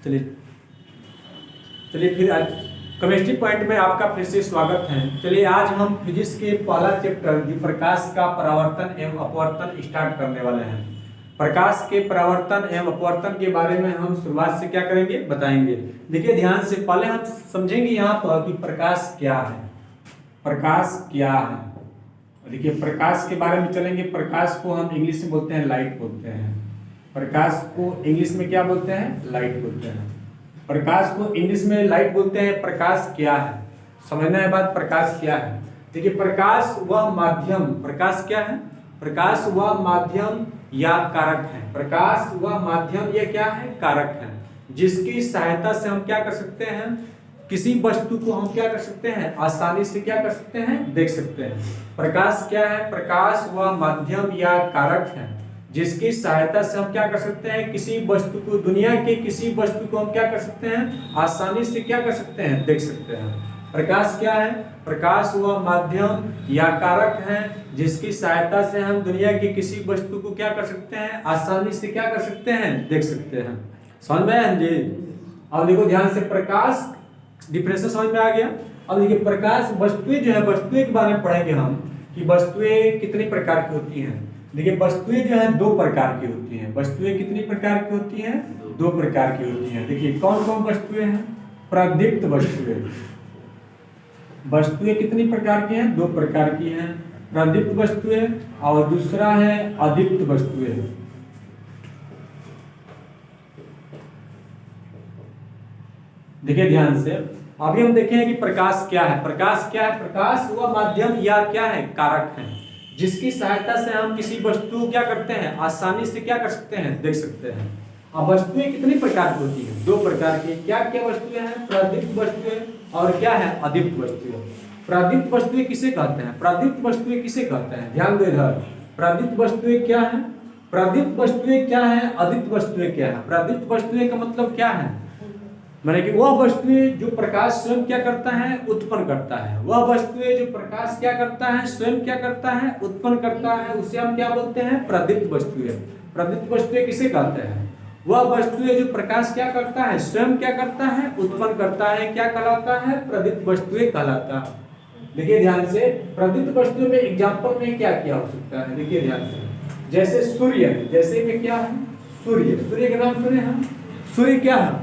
चलिए चलिए फिर आज केमिस्ट्री पॉइंट में आपका फिर से स्वागत है। चलिए आज हम फिजिक्स के पहला चैप्टर प्रकाश का परावर्तन एवं अपवर्तन स्टार्ट करने वाले हैं। प्रकाश के परावर्तन एवं अपवर्तन के बारे में हम शुरुआत से क्या करेंगे बताएंगे। देखिए ध्यान से, पहले हम समझेंगे यहाँ पर कि प्रकाश क्या है। प्रकाश क्या है, देखिए प्रकाश के बारे में चलेंगे। प्रकाश को हम इंग्लिश में बोलते हैं लाइट बोलते हैं। प्रकाश को इंग्लिश में क्या बोलते हैं? लाइट बोलते हैं। प्रकाश को इंग्लिश में लाइट बोलते हैं। प्रकाश क्या है, समझना है बात। प्रकाश क्या है, देखिए प्रकाश वह माध्यम, प्रकाश क्या है? प्रकाश वह माध्यम या कारक है। प्रकाश वह माध्यम या क्या है? कारक है, जिसकी सहायता से हम क्या कर सकते हैं? किसी वस्तु को हम क्या कर सकते हैं? आसानी से क्या कर सकते हैं? देख सकते हैं। प्रकाश क्या है? प्रकाश वह माध्यम या कारक है जिसकी सहायता से हम क्या कर सकते हैं? किसी वस्तु को, दुनिया के किसी वस्तु को हम क्या कर सकते हैं? आसानी से क्या कर सकते हैं? देख सकते हैं। प्रकाश क्या है? प्रकाश वह माध्यम या कारक है जिसकी सहायता से हम दुनिया की किसी वस्तु को क्या कर सकते हैं? आसानी से क्या कर सकते हैं? देख सकते हैं। समझ में आया जी? अब देखो ध्यान से, प्रकाश डिफरेंस समझ में आ गया। अब देखिए प्रकाश वस्तुएं जो है, वस्तुएं के बारे में पढ़ेंगे हम कि वस्तुएं कितनी प्रकार की होती हैं। देखिए वस्तुएं जो है दो प्रकार की होती हैं। वस्तुएं कितनी प्रकार की होती हैं? दो प्रकार की होती हैं। देखिए कौन कौन वस्तुएं हैं? प्रदीप्त वस्तुएं। वस्तुएं कितनी प्रकार की हैं? दो प्रकार की हैं, प्रदीप्त वस्तुएं और दूसरा है अदीप्त वस्तुएं। देखिए ध्यान से, अभी हम देखें कि प्रकाश क्या है। प्रकाश क्या है? प्रकाश वह माध्यम या क्या है? कारक है जिसकी सहायता से हम किसी वस्तु को क्या करते हैं? आसानी से क्या कर सकते हैं? देख सकते हैं। अब वस्तुएं कितनी प्रकार की होती हैं? दो प्रकार की। क्या क्या वस्तुएं हैं? प्रदीप्त वस्तुएं और क्या है? अदीप्त वस्तुएं। प्रदीप्त वस्तुएं किसे कहते हैं? प्रदीप्त वस्तुएं किसे कहते हैं? ध्यान दो इधर। प्रदीप्त वस्तुएं क्या है? प्रदीप्त वस्तुएं क्या है? अदीप्त वस्तुएं क्या है? प्रदीप्त वस्तुएं का मतलब क्या है? माने कि वह वस्तुएं जो प्रकाश स्वयं क्या करता है? उत्पन्न करता है। वह वस्तुएं जो प्रकाश क्या करता है? स्वयं क्या करता है? उत्पन्न करता है। उसे हम क्या बोलते हैं? प्रदीप्त वस्तुएं। प्रदीप्त वस्तुएं किसे कहते हैं? वह वस्तुएं जो प्रकाश क्या करता है? स्वयं क्या करता है? उत्पन्न करता है। क्या कहलाता है? प्रदीप्त वस्तुएं कहलाता है। देखिए ध्यान से, प्रदीप्त वस्तुओं में एग्जाम्पल में क्या क्या हो सकता है? देखिए ध्यान से, जैसे सूर्य, जैसे में क्या है? सूर्य। सूर्य का नाम सुने हम? सूर्य क्या है?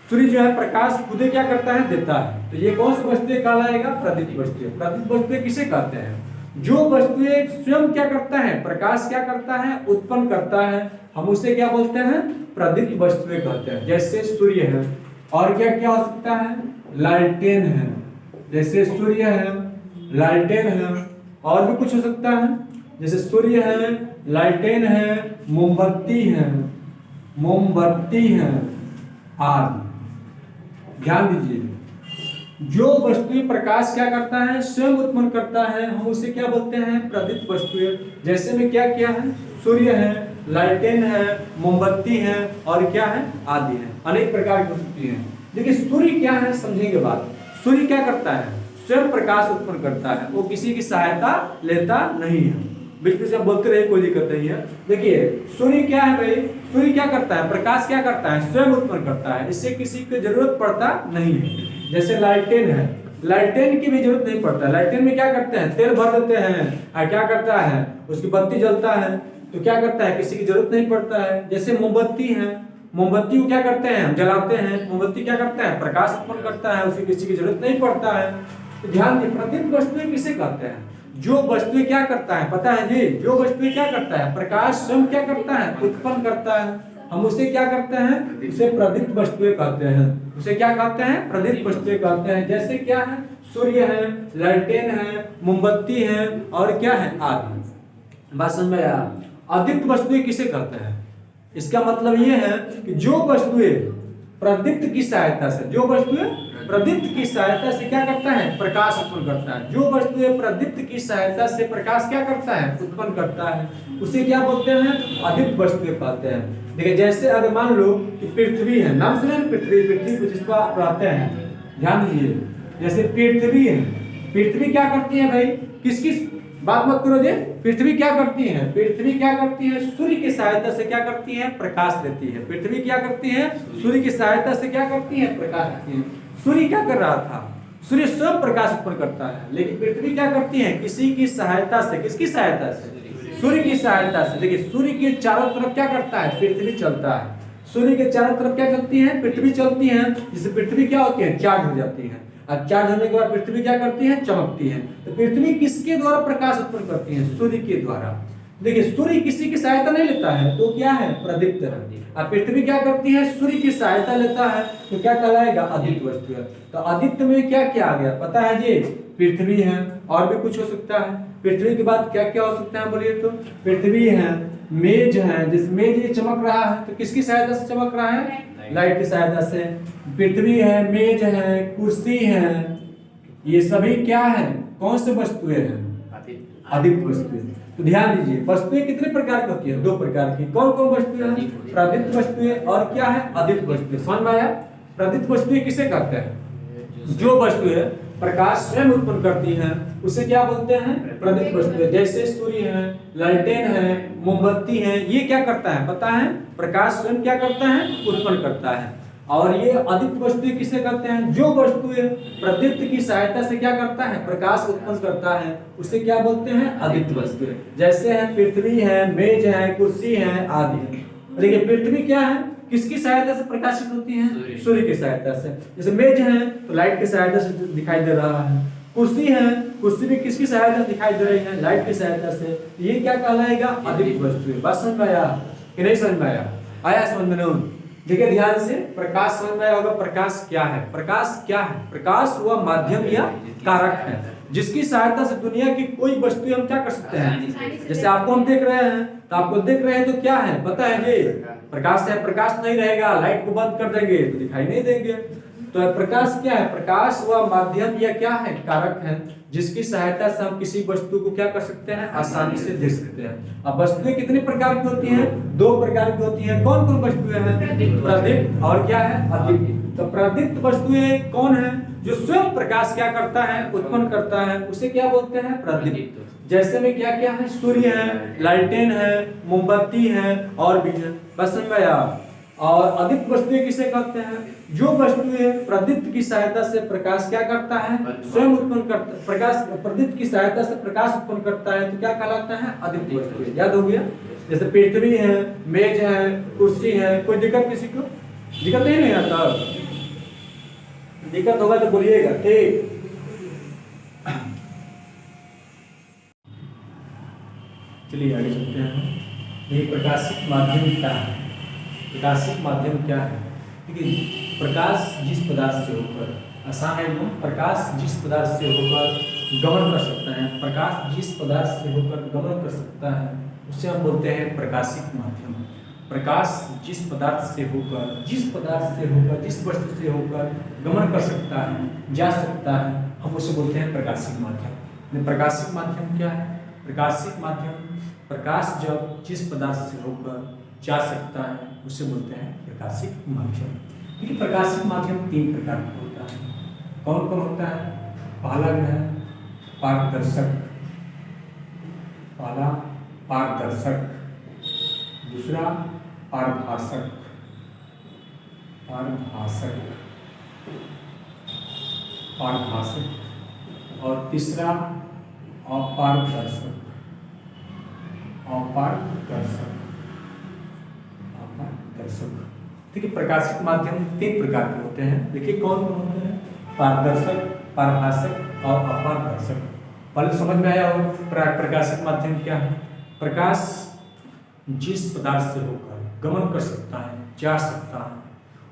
सूर्य जो है प्रकाश खुद क्या करता है? देता है। तो ये कौन सी वस्तुएं कहलाएगा? प्रदीप्त वस्तुएं। प्रदीप्त वस्तुएं किसे कहते हैं? जो वस्तुएं स्वयं क्या करता है? प्रकाश क्या करता है? उत्पन्न करता है। हम उसे क्या बोलते हैं? प्रदीप्त वस्तुएं कहते हैं। जैसे सूर्य है, और क्या क्या हो सकता है? लालटेन है। जैसे सूर्य है, लालटेन है, और भी कुछ हो सकता है। जैसे सूर्य है, लालटेन है, मोमबत्ती है, मोमबत्ती है आदि। ध्यान दीजिए, जो वस्तुएं प्रकाश क्या करता है? स्वयं उत्पन्न करता है, हम उसे क्या बोलते हैं? प्रदीप्त वस्तुएं। जैसे में क्या क्या है? सूर्य है, लालटेन है, मोमबत्ती है, और क्या है? आदि है। अनेक प्रकार की वस्तुएं हैं। देखिए सूर्य क्या है, समझेंगे बात। सूर्य क्या करता है? स्वयं प्रकाश उत्पन्न करता है, वो किसी की सहायता लेता नहीं है। बिल्कुल से आप बोलते रहे, कोई दिक्कत नहीं है। देखिए सूर्य क्या है भाई? सूर्य क्या करता है? प्रकाश क्या करता है? स्वयं उत्पन्न करता है, इससे किसी की जरूरत पड़ता नहीं है। जैसे लालटेन है, लालटेन की भी जरूरत नहीं पड़ता। लालटेन में क्या करते हैं? तेल भर देते हैं और क्या करता है? उसकी बत्ती जलता है, तो क्या करता है? किसी की जरूरत नहीं पड़ता है। जैसे मोमबत्ती है, मोमबत्ती को क्या करते हैं? हम जलाते हैं। मोमबत्ती क्या करता है? प्रकाश उत्पन्न करता है, उसे किसी की जरूरत नहीं पड़ता है। तो ध्यान दें, प्रदीप्त वस्तुएं किसे कहते हैं? जो वस्तुएं क्या करता है? पता है जी? जो वस्तुएं क्या करता है? प्रकाश स्वयं क्या करता है? उत्पन्न करता है, हम उसे क्या करते हैं? उसे प्रदीप्त वस्तुएं कहते हैं। उसे क्या कहते हैं? प्रदीप्त वस्तुएं कहते हैं। जैसे क्या है? सूर्य है, लालटेन है, मोमबत्ती है, और क्या है? आदि। बात समझ में आया? अदीप्त वस्तुएं किसे कहते हैं? इसका मतलब ये है कि जो वस्तुएं प्रदीप्त की सहायता से, जो वस्तुएं प्रदीप्त की सहायता से क्या करता है? प्रकाश उत्पन्न करता है। जो वस्तुएं प्रदीप्त की सहायता से प्रकाश क्या करता है? उत्पन्न करता है, उसे क्या बोलते हैं? अदीप्त वस्तुएं कहते हैं। देखिए जैसे अगर मान लो कि पृथ्वी है, नाम सुने पृथ्वी? पृथ्वी को जिसको आप रहते हैं, ध्यान दीजिए। जैसे पृथ्वी है, पृथ्वी क्या करती है भाई? किस किस बात मत करो जी। पृथ्वी क्या करती है? पृथ्वी क्या करती है? सूर्य की सहायता से क्या करती है? प्रकाश देती है। पृथ्वी क्या करती है? सूर्य की सहायता से क्या करती है? प्रकाश देती है। सूर्य क्या कर रहा था? सूर्य स्वयं प्रकाश उत्पन्न करता है, लेकिन पृथ्वी क्या करती है? किसी की सहायता से। किसकी सहायता से? सूर्य की सहायता से। देखिए सूर्य के चारों तरफ क्या करता है? पृथ्वी चलता है। सूर्य के चारों तरफ क्या चलती है? पृथ्वी चलती है, जिससे पृथ्वी क्या होती है? चार्ज हो जाती है। अब चार्ज होने के बाद पृथ्वी क्या करती है? चमकती है। तो पृथ्वी किसके द्वारा प्रकाश उत्पन्न करती है? सूर्य के द्वारा। देखिए सूर्य किसी की सहायता नहीं लेता है तो क्या है? प्रदीप्त है। अब पृथ्वी क्या करती है? सूर्य की सहायता लेता है तो क्या कहलाएगा? अदीप्त वस्तु है। तो अदीप्त में क्या क्या आ गया पता है जी? पृथ्वी है, और भी कुछ हो सकता है। पृथ्वी के बाद क्या क्या हो सकता है बोलिए तो? पृथ्वी है, मेज है, जिस मेज ये चमक रहा है तो किसकी सहायता से चमक रहा है? लाइट की सहायता से। पृथ्वी है, मेज है, कुर्सी है, ये सभी क्या है? कौन से वस्तुएं हैं? अदीप्त वस्तुएं। तो ध्यान दीजिए वस्तुएं कितने प्रकार की होती है? दो प्रकार की। कौन कौन वस्तुएं हैं? प्रदीप्त वस्तुएं और क्या है? अदीप्त वस्तुएं। समझ में आया? प्रदीप्त वस्तुएं किसे कहते हैं? जो वस्तुएं प्रकाश स्वयं उत्पन्न करती हैं उसे क्या बोलते हैं? प्रदीप्त वस्तुएं। जैसे सूर्य है, लालटेन है, मोमबत्ती है, ये क्या करता है पता है? प्रकाश स्वयं क्या करता है? उत्पन्न करता है। और ये अदीप्त वस्तुएं किसे कहते हैं? जो वस्तुएं प्रदीप्त की सहायता से क्या करता है? प्रकाश उत्पन्न करता है, उसे क्या बोलते हैं? अदीप्त वस्तुएं। जैसे है पृथ्वी है, मेज है, कुर्सी है आदि। देखिए पृथ्वी क्या है? किसकी सहायता से प्रकाशित होती है? सूर्य की सहायता से। जैसे मेज है तो लाइट की सहायता से दिखाई दे रहा है। कुर्सी है, कुर्सी भी किसकी सहायता से दिखाई दे रही है? लाइट की सहायता से। ये क्या कहलाएगा? अदीप्त वस्तुएं। बात समझ में आया कि नहीं समझ में आया? आया समझ में? नहीं? देखिए ध्यान से, प्रकाश समझ में आया होगा। प्रकाश क्या है? प्रकाश क्या है? प्रकाश वह माध्यम या कारक है जिसकी सहायता से दुनिया की कोई वस्तु हम क्या कर सकते हैं? जैसे आपको हम देख रहे हैं तो आपको देख रहे हैं तो क्या है पता है जी? प्रकाश है। प्रकाश नहीं रहेगा, लाइट को बंद कर देंगे तो दिखाई नहीं देंगे। तो प्रकाश क्या है? प्रकाश वह माध्यम या क्या है? कारक है जिसकी सहायता से हम किसी वस्तु को क्या कर सकते हैं? आसानी से देख सकते हैं। अब वस्तुएं कितने प्रकार की होती हैं? दो प्रकार की होती हैं। कौन कौन वस्तुएं हैं? प्रदीप्त और क्या है? अदीप्त। तो प्रदीप्त वस्तुएं कौन है? जो स्वयं प्रकाश क्या करता है? उत्पन्न करता है, उसे क्या बोलते हैं? प्रदीप्त। जैसे में क्या क्या है? सूर्य है, लालटेन है, मोमबत्ती है और भी है। बस समझ में आया? और अदीप्त वस्तुएं किसे कहते हैं? जो वस्तुएं प्रदीप्त की सहायता से प्रकाश क्या करता है? स्वयं उत्पन्न करता। प्रकाश प्रदीप्त की सहायता से प्रकाश उत्पन्न करता है तो क्या कहलाता है? अदीप्त वस्तुएं। याद हो गया? जैसे पृथ्वी है, मेज है, कुर्सी है। कोई दिक्कत किसी को? दिक्कत नहीं आता? दिक्कत होगा तो बोलिएगा। ठीक, चलिए आगे चलते हैं। ये प्रकाशिक माध्यम क्या है? प्रकाशिक माध्यम क्या है? देखिए प्रकाश जिस पदार्थ से होकर, आसान है वो, प्रकाश जिस पदार्थ से होकर गमन कर सकता है, प्रकाश जिस पदार्थ से होकर गमन कर सकता है उसे हम बोलते हैं प्रकाशिक माध्यम। प्रकाश जिस पदार्थ से होकर, जिस पदार्थ से होकर, जिस वस्तु से होकर गमन कर सकता है, जा सकता है, हम उसे बोलते हैं प्रकाशिक माध्यम। प्रकाशिक माध्यम क्या है? प्रकाशिक माध्यम प्रकाश जब जिस पदार्थ से होकर जा सकता है उसे बोलते हैं प्रकाशिक माध्यम। देखिए प्रकाशिक माध्यम तीन प्रकार का होता है। कौन कौन होता है? पहला जो है पारदर्शक, पहला पारदर्शक, दूसरा पारभाषक, पारभाषक, पारभाषक और तीसरा अपारदर्शक, अपारदर्शक, अपारदर्शक। देखिए प्रकाशिक माध्यम तीन प्रकार के होते हैं। देखिए कौन कौन होते हैं? पारदर्शक, पारभाषक और अपारदर्शक। पहले समझ में आया हो प्रकाशिक माध्यम क्या है? प्रकाश जिस पदार्थ से होकर गमन कर सकता है, जा सकता है,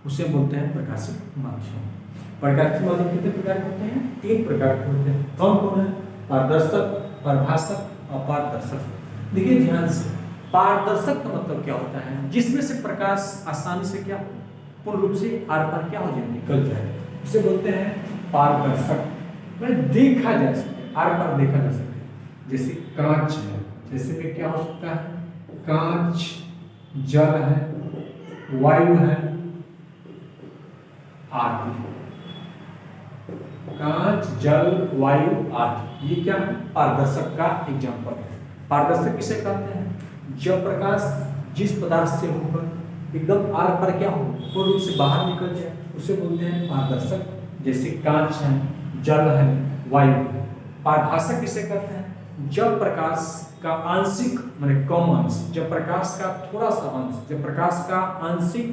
उसे बोलते हैं प्रकाशिक माध्यम। प्रकाशिक माध्यम कितने प्रकार के होते हैं? तीन प्रकार के होते हैं। कौन कौन है? पारदर्शक, पारभाषक, अपारदर्शक। देखिए ध्यान से, पारदर्शक का मतलब क्या होता है? जिसमें से प्रकाश आसानी से क्या पूर्ण रूप से आर पार क्या हो जाए, निकल जाए, उसे बोलते हैं पारदर्शक। मतलब देखा जा सके, आर पार देखा जा सके। जैसे कांच है, जैसे में क्या हो सकता है? कांच, जल है, वायु है आदि। कांच, जल, वायु आदि, ये क्या है? पारदर्शक का एग्जाम्पल है। पारदर्शक किसे कहते हैं? जब प्रकाश जिस पदार्थ से होकर एकदम आर पर क्या हो, पूर्ण रूप से बाहर निकल जाए, उसे बोलते हैं पारदर्शक। जैसे कांच है, जल है, वायु। पारभासक किसे कहते हैं? जब प्रकाश का आंशिक माने कम अंश, जब प्रकाश का थोड़ा सा अंश, जब प्रकाश का आंशिक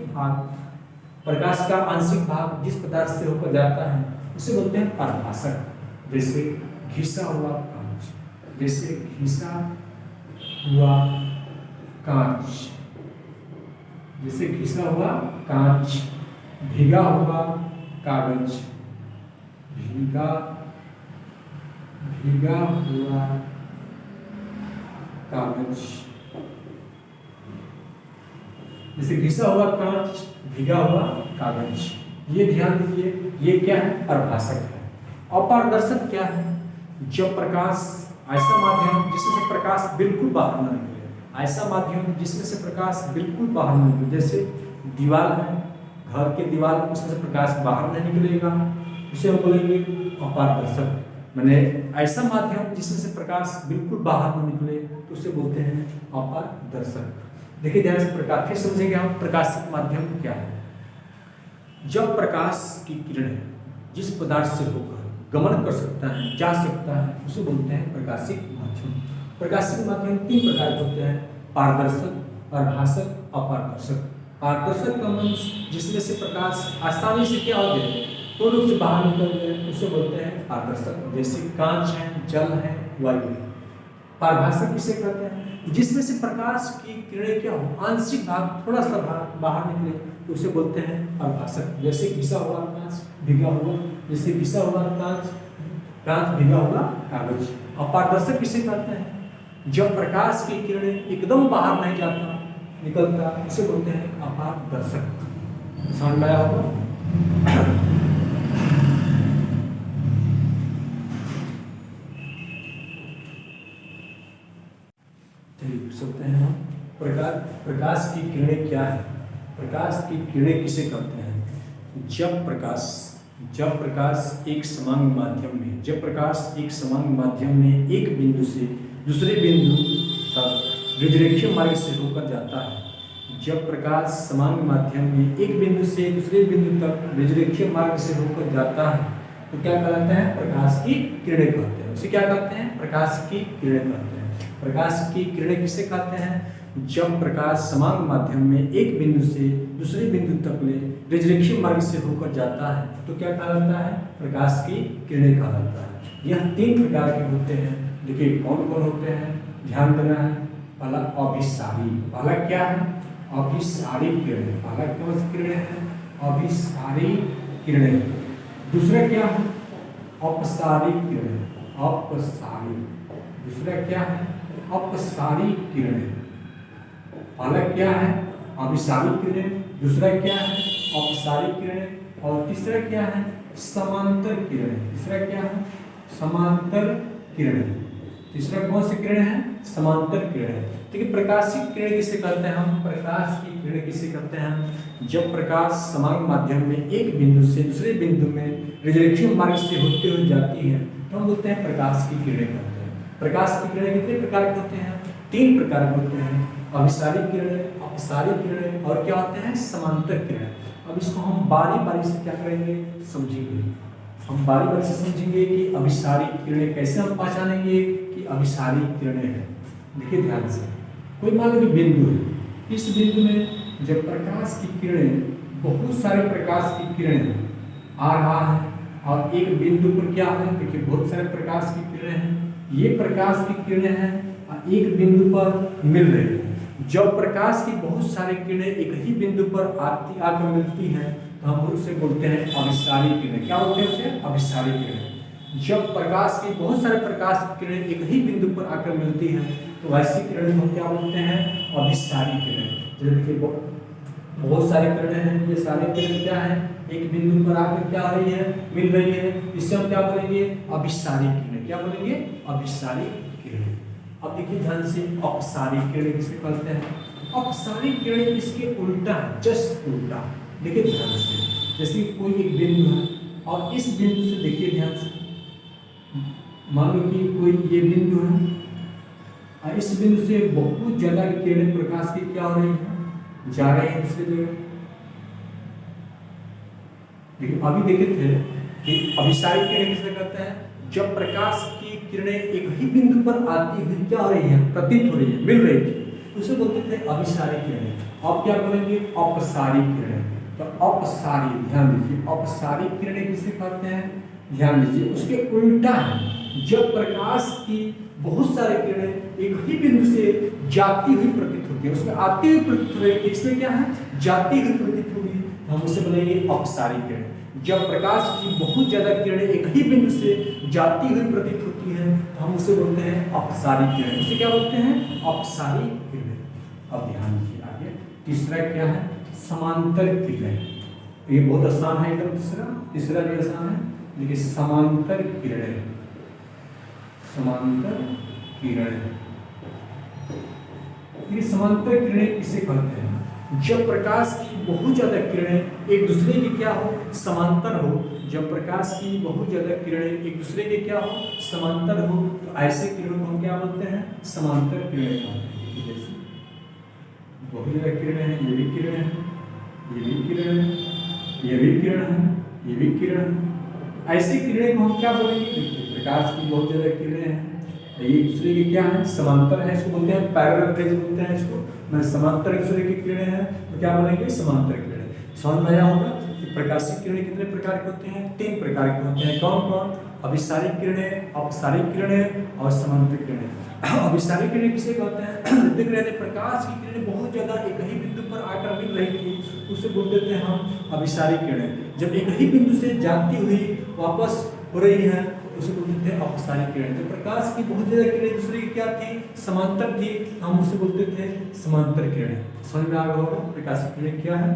भाग जिस पदार्थ से होकर जाता है उसे बोलते हैं पारभासक। जैसे घिसा हुआ कांच, जैसे घिसा हुआ कांच, जैसे घिसा हुआ कांच, भीगा हुआ कागज, भीगा हुआ कागज, जैसे घिसा हुआ कांच, भीगा हुआ कागज। ये ध्यान दीजिए, ये क्या है? पारभासक है। अपारदर्शक क्या है? जब प्रकाश ऐसा माध्यम जिसमें से प्रकाश बिल्कुल बाहर न निकले, ऐसा माध्यम जिसमें से प्रकाश बिल्कुल बाहर न निकले, जैसे दीवार है, घर के दीवार, उसमें से प्रकाश बाहर नहीं निकलेगा, उसे हम बोलेंगे अपारदर्शक। मैंने ऐसा माध्यम जिसमें से प्रकाश बिल्कुल बाहर न निकले तो उसे बोलते हैं अपारदर्शक। देखिए ध्यान से, प्रकाश फिर समझेंगे हम प्रकाशिक माध्यम क्या है। जब प्रकाश की किरण जिस पदार्थ से होकर गमन कर सकता है, जा सकता है, उसे बोलते हैं प्रकाशिक माध्यम। प्रकाशिक माध्यम 3 प्रकार के होते हैं: पारदर्शक, पारभासक, अपारदर्शक। पारदर्शक का अंश जिसमें से प्रकाश आसानी से क्या हो जाए, पूर्ण रूप से बाहर निकल जाए, उसे बोलते हैं पारदर्शक। जैसे कांच है, जल है, वायु है। पारभासक किसे कहते हैं? जिसमें से प्रकाश की किरणें क्या हो, आंशिक भाग, थोड़ा सा भाग बाहर निकले, तो उसे बोलते हैं पारभासक। जैसे घिसा हुआ कांच, भीगा हुआ, जैसे घिसा हुआ कांच, भीगा हुआ कागज। अपारदर्शक किसे कहते हैं? जब प्रकाश की किरणें एकदम बाहर नहीं जाता, निकलता, उसे बोलते हैं अपारदर्शक। समझ में आया होगा? सकते हैं हम प्रकाश की किरणें क्या है? प्रकाश की किरणें किसे कहते हैं? जब प्रकाश एक समांग माध्यम में, जब प्रकाश एक समांग माध्यम में एक बिंदु से दूसरे बिंदु तक विद्युतीय मार्ग से होकर जाता है, जब प्रकाश समांग माध्यम में एक बिंदु से दूसरे बिंदु तक विद्युतीय मार्ग से होकर जाता है, तो क्या कहते हैं? प्रकाश की किरणें कहते हैं। उसे क्या कहते हैं? प्रकाश की किरणें कहते हैं। प्रकाश की किरणें किसे कहते हैं? जब प्रकाश समांग माध्यम में एक बिंदु से दूसरे बिंदु तक विद्युतीय मार्ग से होकर जाता है, तो क्या कहलाता है? प्रकाश की किरणें कहलाता है। यह 3 प्रकार के होते हैं। देखिए कौन कौन होते हैं, ध्यान देना है। पहला अभिसारी, पहला क्या है? अभिसारी किरणें। पहला कौन सी किरणें है? अभिसारी किरणें। दूसरा क्या है? अपसारी किरणें, अपसारी। दूसरा क्या है? अपसारी किरणें। पहला क्या है? अभिसारी किरणें, दूसरा क्या है? अपसारी किरणें, और तीसरा क्या है? समांतर किरणें। तीसरा क्या है? समांतर किरणें। तीसरा कौन सी किरणें है? समांतर किरणें। देखिए प्रकाशिक किरणें किसे कहते हैं हम? प्रकाश की किरणें किसे कहते हैं हम? जब प्रकाश समांग माध्यम में एक बिंदु से दूसरे बिंदु में विद्युतीय मार्ग से होते हुए जाती है, तो हम बोलते हैं प्रकाश की किरणें कहते हैं। प्रकाश की किरणें कितने प्रकार के होते हैं? 3 प्रकार के होते हैं: अभिसारी किरणें, अपसारी किरणें, और क्या होते हैं? समांतर किरणें। अब इसको हम बारी बारी से क्या करेंगे, समझेंगे। हम बारी बारी से समझेंगे कि अभिसारी किरणें कैसे हम पहचानेंगे कि अभिसारी किरणें हैं। देखिए ध्यान से, कोई मान लो बिंदु है, इस बिंदु में जब प्रकाश की किरणें, बहुत सारे प्रकाश की किरणें आ रहा है, और एक बिंदु पर क्या है, देखिए बहुत सारे प्रकाश की किरणें हैं, ये प्रकाश की किरणें हैं और एक बिंदु पर मिल रही है। जब प्रकाश की बहुत सारी किरणें एक ही बिंदु पर आकर मिलती हैं, तो हम उसे बोलते हैं अभिसारी किरणें। क्या बोलते हैं उसे? अभिसारी किरणें। जब प्रकाश की बहुत सारे प्रकाश की किरणें एक ही बिंदु पर आकर मिलती हैं, तो ऐसी किरणें हम क्या बोलते हैं? अभिसारी किरणें। जैसे बहुत सारी किरणें हैं, ये सारी किरणें क्या है? एक बिंदु पर आकर क्या हो रही है? मिल रही है। इससे हम क्या बोलेंगे? अभिसारी किरणें। क्या बोलेंगे? अभिसारी किरणें। अब देखिए ध्यान से, अपसारी किरणें किसे कहते हैं? अपसारी किरणें इसके उल्टा है, जस्ट उल्टा। देखिए ध्यान से, जैसे कोई एक बिंदु है, और इस बिंदु से देखिए ध्यान से, मान लो कि कोई ये बिंदु है और इस बिंदु से बहुत ज्यादा किरणें प्रकाश की क्या हो रही है, जा रही है दूसरी जगह। लेकिन अभी देखे थे कि अभिसारी किरणें किसे कहते हैं, जब प्रकाश की किरणें एक ही बिंदु पर आती हुई क्या हो रही है, प्रतीत हो रही है, मिल रही थी, उसे बोलते थे अभिसारी किरणें। अब क्या बोलेंगे, अपसारी किरणें। तो अपसारी, ध्यान दीजिए, अपसारी किरणें किसे कहते हैं, ध्यान दीजिए, उसके उल्टा है। जब प्रकाश की बहुत सारी किरणें एक ही बिंदु से जाती हुई प्रतीत होती है, उसमें आती हुई प्रतीत हो रही है, इसमें क्या है, जाती हुई प्रतीत होगी, हम उसे बोलेंगे अपसारी किरणें। जब प्रकाश की बहुत ज्यादा किरणें एक ही बिंदु से जाती हुई प्रतीत होती हैं, तो हम उसे बोलते हैं अपसारी किरणें। उसे क्या बोलते हैं, अपसारी किरणें। अब ध्यान दीजिए आगे, तीसरा क्या है, समांतर किरणें। ये बहुत आसान है एकदम, तीसरा भी आसान है। देखिए समांतर किरणें, समांतर किरणें, ये समांतर किरणें किसे कहते हैं, जब प्रकाश की बहुत ज्यादा किरणें एक दूसरे के क्या हो, समांतर हो। जब प्रकाश की बहुत ज्यादा किरणें एक दूसरे के क्या हो, समांतर हो, तो ऐसे किरणों को हम क्या बोलते हैं, समांतर किरणें कहते हैं। जैसे बहुत ज्यादा किरणें हैं, ये भी किरण है, ये भी किरण है, ये भी किरण है, ये भी किरण है, ऐसी किरणें को हम क्या बोलेंगे, देखिए प्रकाश की बहुत ज्यादा किरणें हैं, ये एक दूसरे के क्या है, समांतर है, इसको बोलते हैं पैरेलल रेज बोलते हैं इसको। मैं समांतर एक दूसरे की किरणें हैं तो क्या बोलेंगे, समांतर किरणें। समझ में आया होगा कि प्रकाशित किरणें कितने प्रकार के होते हैं, 3 प्रकार के होते हैं। कौन कौन, अभिसारी किरणें, अपसारी किरणें और समांतर किरणें। अभिसारी किरणें किसे कहते हैं, देख रहे थे प्रकाश की किरणें बहुत ज्यादा एक ही बिंदु पर आकर मिल रही थी, उसे बोलते थे हम अभिसारी किरणें। जब एक ही बिंदु से जाती हुई वापस हो रही है, उसे बोलते थे अपसारी किरणें। तो प्रकाश की बहुत ज्यादा किरणें दूसरे की क्या थी, समांतर थी, हम उसे बोलते थे समांतर किरणें। समझ में आ गया होगा प्रकाश की किरणें क्या है।